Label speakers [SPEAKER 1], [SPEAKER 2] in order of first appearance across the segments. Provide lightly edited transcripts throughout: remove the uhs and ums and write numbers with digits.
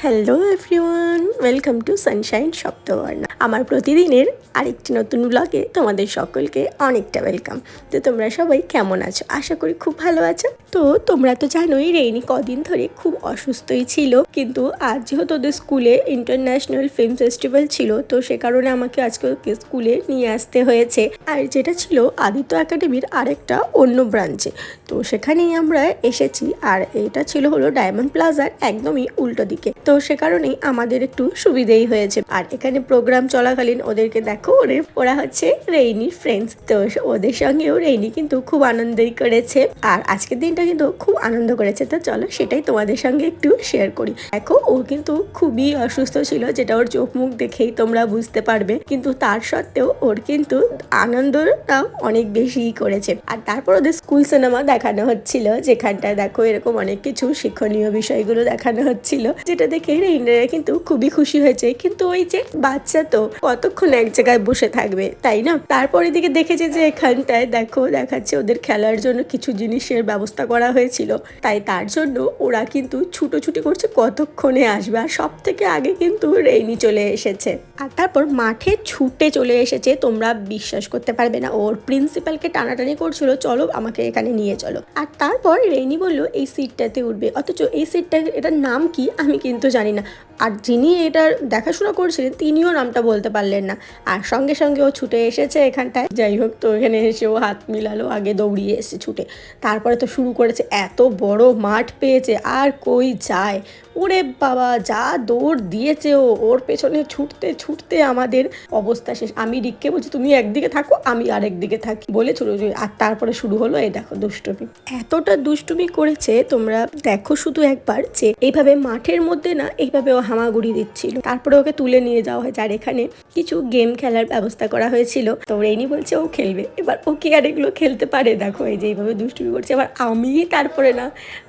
[SPEAKER 1] Hello everyone, welcome to Sunshine Shabdabarna. আমার প্রতিদিনের আরেকটি নতুন ব্লগে তোমাদের সকলকে অনেকটা ওয়েলকাম। তো তোমরা সবাই কেমন আছো? আশা করি খুব ভালো আছো। তো তোমরা তো জানোই রেইনি কদিন ধরে খুব অসুস্থই ছিল, কিন্তু আজ যেহেতু ওদের স্কুলে ইন্টারন্যাশনাল ফিল্ম ফেস্টিভ্যাল ছিল, তো সে কারণে আমাকে আজকে ওকে স্কুলে নিয়ে আসতে হয়েছে। আর যেটা ছিল আদিত্য একাডেমির আরেকটা অন্য ব্রাঞ্চে, তো সেখানেই আমরা এসেছি। আর এটা ছিল হলো ডায়মন্ড প্লাজার একদমই উল্টো দিকে, তো সে কারণেই আমাদের একটু সুবিধেই হয়েছে। আর এখানে প্রোগ্রাম চলাকালীন ওদেরকে দেখো, ওরা হচ্ছে রেইনির ফ্রেন্ডস, তো ওদের সঙ্গেও রেইনি কিন্তু খুব আনন্দই করেছে। আর আজকের দিনটা কিন্তু খুব আনন্দ করেছে, তো চলো সেটাই তোমাদের সঙ্গে একটু শেয়ার করি। দেখো ও কিন্তু খুবই অসুস্থ ছিল, যেটা ওর চোখ মুখ দেখেই তোমরা বুঝতে পারবে, কিন্তু তার সত্ত্বেও ওর কিন্তু আনন্দটা অনেক বেশিই করেছে। আর তারপর ওদের স্কুল সিনেমা দেখানো হচ্ছিল, যেখানটায় দেখো এরকম অনেক কিছু শিক্ষণীয় বিষয়গুলো দেখানো হচ্ছিল, যেটা দেখে রেইনারা কিন্তু খুবই খুশি হয়েছে। কিন্তু ওই যে বাচ্চা তো কতক্ষণ এক জায়গায় বসে থাকবে, তাই না? তারপরে দিকে দেখেছে যে এখানটায় দেখো দেখাচ্ছে ওদের খেলার জন্য কিছু জিনিসের ব্যবস্থা করা হয়েছিল, তাই তার জন্য ওরা কিন্তু ছুটোছুটি করছে কতক্ষণে আসবে। আর সব থেকে আগে কিন্তু রেইনি চলে এসেছে, আর তারপর মাঠে ছুটে চলে এসেছে। তোমরা বিশ্বাস করতে পারবে না, ওর প্রিন্সিপালকে টানাটানি করছিল, চলো আমাকে এখানে নিয়ে চলো। আর তারপর রেইনি বললো এই সিটটাতে উঠবে, অথচ এই সিটটা এটার নাম কি আমি কিন্তু জানি না। আর যিনি এটার দেখাশোনা করছিলেন তিনিও নামটা বলতে পারলেন না। আর সঙ্গে সঙ্গে ও ছুটে এসেছে এখানটায়। যাই হোক, তো এখানে এসে ও হাত মিলালো, আগে দৌড়িয়ে এসেছে ছুটে। তারপরে তো শুরু করেছে, এত বড় মাঠ পেয়েছে আর কই যায়। ওরে বাবা, যা দৌড় দিয়েছে ওর পেছনে ছুটতে ছুটতে আমাদের অবস্থা শেষ। আমি রিককে বলছি তুমি একদিকে থাকো, আমি আরেকদিকে থাকি বলে ছোট। আর তারপরে শুরু হলো এই দেখো দুষ্টুমি। এতটা দুষ্টুমি করেছে তোমরা দেখো শুধু একবার, যে এইভাবে মাঠের মধ্যে না এইভাবে ও হামাগুড়ি দিচ্ছিল। তারপরে ওকে তুলে নিয়ে যাওয়া হয়েছে, আর এখানে কিছু গেম খেলার ব্যবস্থা করা হয়েছিল। তো রেইনি বলছে ও খেলবে, এবার ও কি আর এগুলো খেলতে পারে? দেখো এই যে এইভাবে দুষ্টুমি করছে, এবার আমি তারপরে না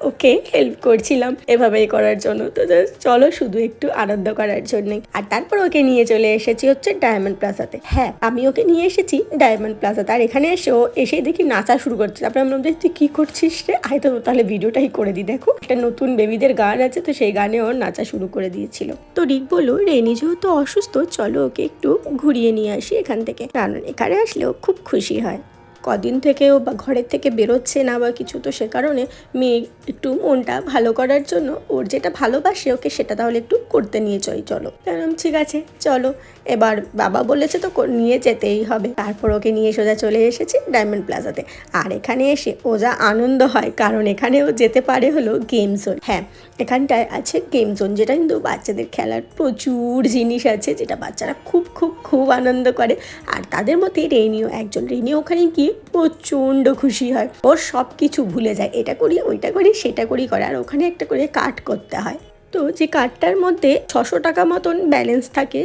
[SPEAKER 1] ওকে হেল্প করছিলাম এভাবেই করার জন্য। তো চলো শুধু একটু আনন্দ করার জন্যই। আর তারপর ওকে নিয়ে চলে এসেছি হচ্ছে ডায়মন্ড প্লাজাতে। হ্যাঁ, আমি ওকে নিয়ে এসেছি ডায়মন্ড প্লাজাতে। আর এখানে এসেই দেখি নাচা শুরু করছে। তারপরে আমরা বলছি তুই কি করছিস রে, আয় তো তাহলে ভিডিওটাই করে দিই। দেখো একটা নতুন বেবিদের গান আছে, তো সেই গানে ওর নাচা শুরু করে দিয়েছিল। তো রিক বললো রেইনি যেহেতু অসুস্থ, চলো ওকে একটু ঘুরিয়ে নিয়ে আসি এখান থেকে, কারণ এখানে আসলেও খুব খুশি হয়। কদিন থেকেও বা ঘরের থেকে বেরোচ্ছে না বা কিছু, তো সে কারণে মেয়ে একটু মনটা ভালো করার জন্য ওর যেটা ভালোবাসে ওকে সেটা তাহলে একটু করতে নিয়ে চলো। ঠিক আছে চলো, এবার বাবা বলেছে তো নিয়ে যেতেই হবে। তারপর ওকে নিয়ে সোজা চলে এসেছি ডায়মন্ড প্লাজাতে। আর এখানে এসে ও যা আনন্দ হয়, কারণ এখানে ও যেতে পারে হলো গেম জোন। হ্যাঁ, এখানটায় আছে গেম জোন, যেটা কিন্তু বাচ্চাদের খেলার প্রচুর জিনিস আছে, যেটা বাচ্চারা খুব খুব খুব আনন্দ করে। আর তাদের মধ্যে রেইনিও একজন। রেইনি ওখানে গিয়ে প্রচণ্ড খুশি হয়, ওর সব কিছু ভুলে যায়, এটা করি ওইটা করি সেটা করি করে। আর ওখানে একটা করে কার্ড করতে হয়, তো যে কার্ডটার মধ্যে 600 টাকা মতন ব্যালেন্স থাকে,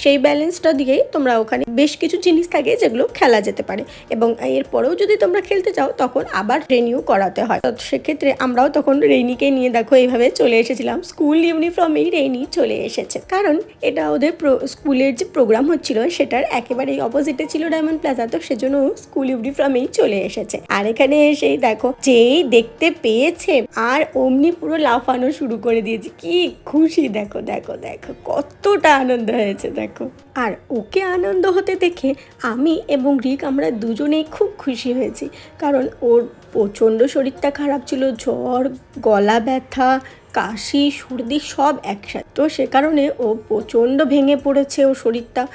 [SPEAKER 1] সেই ব্যালেন্সটা দিয়েই তোমরা ওখানে বেশ কিছু জিনিস থাকে যেগুলো খেলা যেতে পারে, এবং এরপরেও যদি তোমরা খেলতে চাও তখন আবার রিনিউ করাতে হয়। তো সেক্ষেত্রে আমরাও তখন রেইনিকে নিয়ে দেখো এইভাবে চলে এসেছিলাম। স্কুল ইউনিফর্মেই রেইনি চলে এসেছে, কারণ এটা ওদের স্কুলের যে প্রোগ্রাম হচ্ছিল সেটার একেবারেই অপোজিটে ছিল ডায়মন্ড প্লাজা, তো সেজন্য স্কুল ইউনিফর্মেই চলে এসেছে। আর এখানে এসেই দেখো যেই দেখতে পেয়েছে আর অমনি পুরো লাফানো শুরু করে দিয়েছে। কি খুশি, দেখো দেখো দেখো কতটা আনন্দ হয়েছে দেখো। আর ওকে আনন্দ হতে দেখে আমি এবং রিক আমরা দুজনেই খুব খুশি হয়েছি, কারণ ওর প্রচণ্ড শরীরটা খারাপ ছিল, জ্বর, গলা ব্যথা, কাশি, সর্দি সব একসাথে। তো সে কারণে ও প্রচণ্ড ভেঙে পড়েছে। ও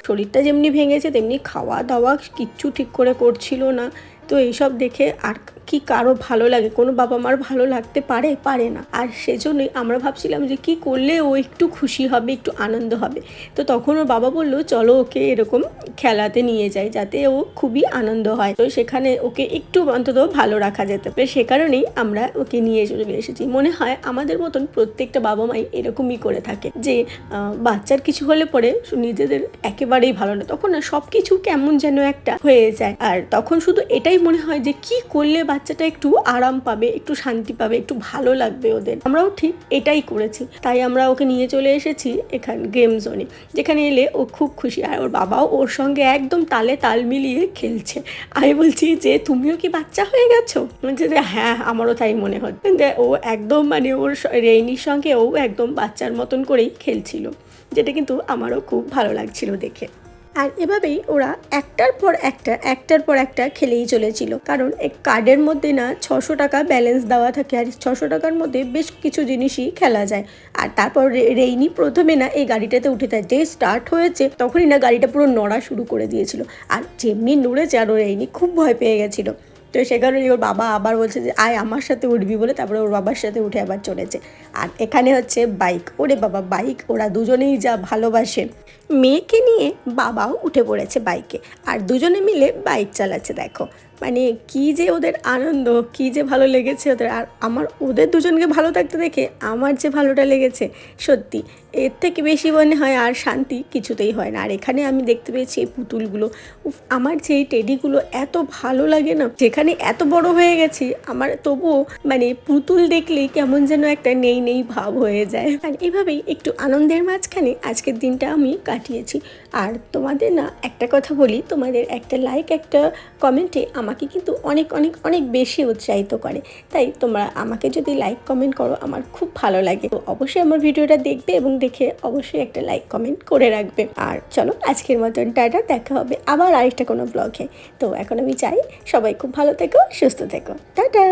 [SPEAKER 1] শরীরটা যেমনি ভেঙেছে তেমনি খাওয়া দাওয়া কিচ্ছু ঠিক করে করছিল না। তো এইসব দেখে আর কি কারো ভালো লাগে? কোনো বাবা মার ভালো লাগতে পারে না। আর সেজন্যই আমরা ভাবছিলাম যে কি করলে ও একটু খুশি হবে, একটু আনন্দ হবে। তো তখন ওর বাবা বললো চলো ওকে এরকম খেলাতে নিয়ে যাই, যাতে ও খুবই আনন্দ হয়। তো সেখানে ওকে একটু অন্তত ভালো রাখা যেতে পারে, সে কারণেই আমরা ওকে নিয়ে চলে এসেছি। মনে হয় আমাদের মতন প্রত্যেকটা বাবা মাই এরকমই করে থাকে, যে বাচ্চার কিছু হলে পরে নিজেদের একেবারেই ভালো না, তখন না সব কিছু কেমন যেন একটা হয়ে যায়। আর তখন শুধু এটাই মনে হয় যে কি করলে বাচ্চাটা একটু আরাম পাবে, একটু শান্তি পাবে, একটু ভালো লাগবে ওদের। আমরাও ঠিক এটাই করেছি, তাই আমরা ওকে নিয়ে চলে এসেছি এখানে গেম জোনে, যেখানে এলে ও খুব খুশি। আর ওর বাবাও ওর সঙ্গে একদম তালে তাল মিলিয়ে খেলছে। আমি বলছি যে তুমিও কি বাচ্চা হয়ে গেছো? বলছে যে হ্যাঁ, আমারও তাই মনে হচ্ছে। ও একদম মানে ওর রেইনির সঙ্গে ও একদম বাচ্চার মতন করেই খেলছিল, যেটা কিন্তু আমারও খুব ভালো লাগছিল দেখে। আর এভাবেই ওরা একটার পর একটা খেলেই চলেছিল, কারণ এই কার্ডের মধ্যে না 600 টাকা ব্যালেন্স দেওয়া থাকে, আর 600 টাকার মধ্যে বেশ কিছু জিনিসই খেলা যায়। আর তারপর রেইনি প্রথমে না এই গাড়িটাতে উঠে দেয়, যে স্টার্ট হয়েছে তখনই না গাড়িটা পুরো নড়া শুরু করে দিয়েছিল। আর যেমনি নড়েছে আর রেইনি খুব ভয় পেয়ে গেছিলো। তো সে কারণে ওর বাবা আবার বলছে যে আয় আমার সাথে উঠবি বলে, তারপরে ওর বাবার সাথে উঠে আবার চলেছে। আর এখানে হচ্ছে বাইক, ওরে বাবা বাইক ওরা দুজনেই যা ভালোবাসে। মেয়েকে নিয়ে বাবাও উঠে পড়েছে বাইকে, আর দুজনে মিলে বাইক চালাচ্ছে। দেখো মানে কি যে ওদের আনন্দ, কি যে ভালো লেগেছে ওদের। আর আমার ওদের দুজনকে ভালো থাকতে দেখে আমার যে ভালোটা লেগেছে, সত্যি এর থেকে বেশি মনে হয় আর শান্তি কিছুতেই হয় না। আর এখানে আমি দেখতে পেয়েছি এই পুতুলগুলো, আমার যে এই টেডিগুলো এত ভালো লাগে না, যেখানে এত বড় হয়ে গেছি আমার তবুও মানে পুতুল দেখলেই কেমন যেন একটা নেই নেই ভাব হয়ে যায়। আর এভাবেই একটু আনন্দের মাঝখানে আজকের দিনটা আমি কাটিয়েছি। আর তোমাদের না একটা কথা বলি, তোমাদের একটা লাইক একটা কমেন্টে আমাকে কিন্তু অনেক অনেক অনেক বেশি উৎসাহিত করে। তাই তোমরা আমাকে যদি লাইক কমেন্ট করো আমার খুব ভালো লাগে। তো অবশ্যই আমার ভিডিওটা দেখবে এবং দেখে অবশ্যই একটা লাইক কমেন্ট করে রাখবে। আর চলো আজকের মতন টাটা, দেখা হবে আবার আরেকটা কোনো ব্লগে। তো এখন আমি চাই সবাই খুব ভালো থেকো, সুস্থ থেকো, টাটা।